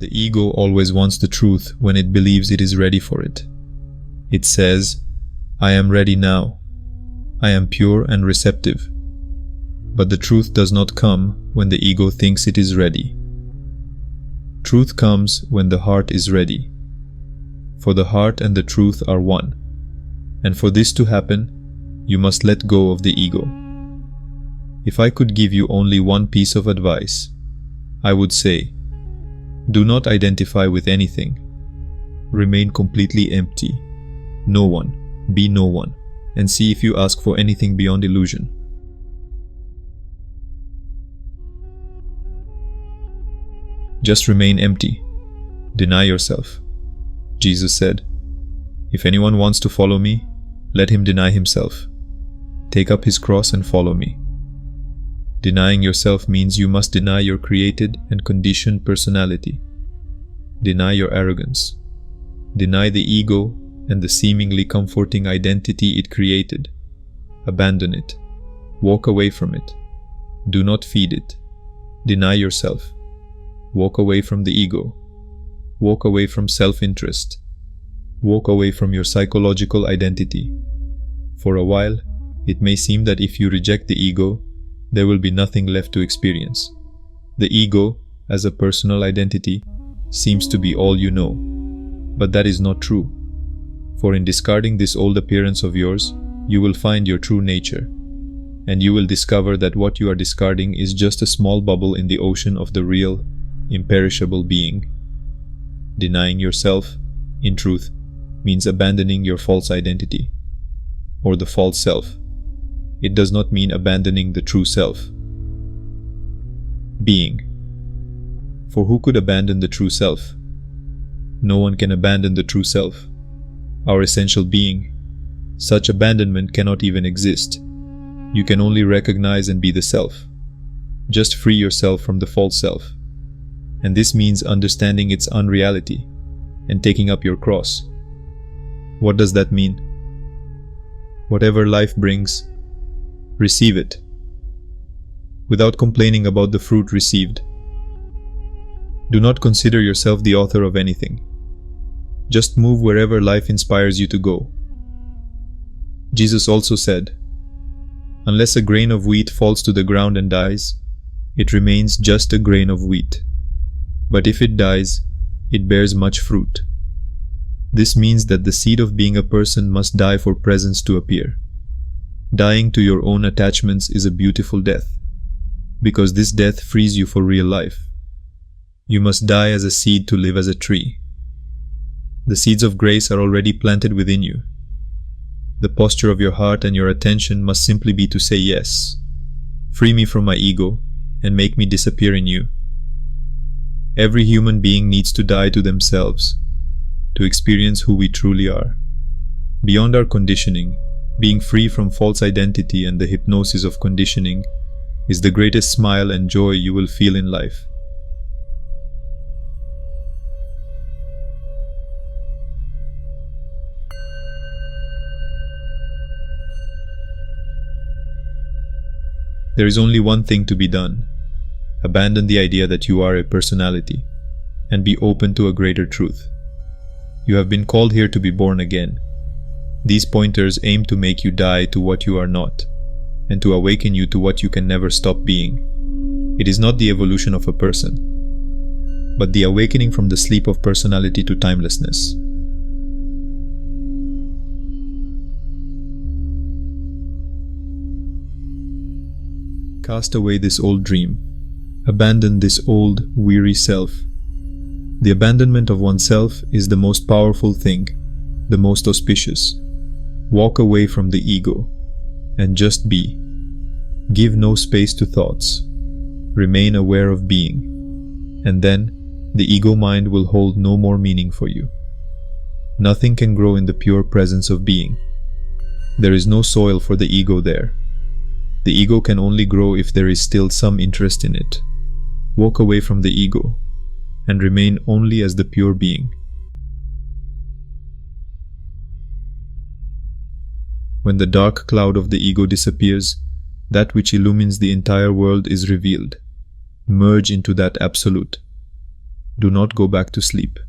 The ego always wants the truth when it believes it is ready for it. It says, "I am ready now. I am pure and receptive." But the truth does not come when the ego thinks it is ready. Truth comes when the heart is ready. For the heart and the truth are one. And for this to happen, you must let go of the ego. If I could give you only one piece of advice, I would say, do not identify with anything. Remain completely empty. No one. Be no one. And see if you ask for anything beyond illusion. Just remain empty. Deny yourself. Jesus said, "If anyone wants to follow me, let him deny himself. Take up his cross and follow me." Denying yourself means you must deny your created and conditioned personality. Deny your arrogance. Deny the ego and the seemingly comforting identity it created. Abandon it. Walk away from it. Do not feed it. Deny yourself. Walk away from the ego. Walk away from self-interest. Walk away from your psychological identity. For a while, it may seem that if you reject the ego, there will be nothing left to experience. The ego, as a personal identity, seems to be all you know. But that is not true. For in discarding this old appearance of yours, you will find your true nature. And you will discover that what you are discarding is just a small bubble in the ocean of the real, imperishable being. Denying yourself, in truth, means abandoning your false identity, or the false self. It does not mean abandoning the true self. Being. For who could abandon the true self? No one can abandon the true self, our essential being. Such abandonment cannot even exist. You can only recognize and be the self. Just free yourself from the false self. And this means understanding its unreality and taking up your cross. What does that mean? Whatever life brings, receive it, without complaining about the fruit received. Do not consider yourself the author of anything. Just move wherever life inspires you to go. Jesus also said, "Unless a grain of wheat falls to the ground and dies, it remains just a grain of wheat. But if it dies, it bears much fruit." This means that the seed of being a person must die for presence to appear. Dying to your own attachments is a beautiful death, because this death frees you for real life. You must die as a seed to live as a tree. The seeds of grace are already planted within you. The posture of your heart and your attention must simply be to say yes. Free me from my ego and make me disappear in you. Every human being needs to die to themselves, to experience who we truly are. Beyond our conditioning, being free from false identity and the hypnosis of conditioning is the greatest smile and joy you will feel in life. There is only one thing to be done. Abandon the idea that you are a personality and be open to a greater truth. You have been called here to be born again. These pointers aim to make you die to what you are not and to awaken you to what you can never stop being. It is not the evolution of a person, but the awakening from the sleep of personality to timelessness. Cast away this old dream. Abandon this old, weary self. The abandonment of oneself is the most powerful thing, the most auspicious. Walk away from the ego and just be. Give no space to thoughts. Remain aware of being. And then, the ego mind will hold no more meaning for you. Nothing can grow in the pure presence of being. There is no soil for the ego there. The ego can only grow if there is still some interest in it. Walk away from the ego and remain only as the pure being. When the dark cloud of the ego disappears, that which illumines the entire world is revealed. Merge into that absolute. Do not go back to sleep.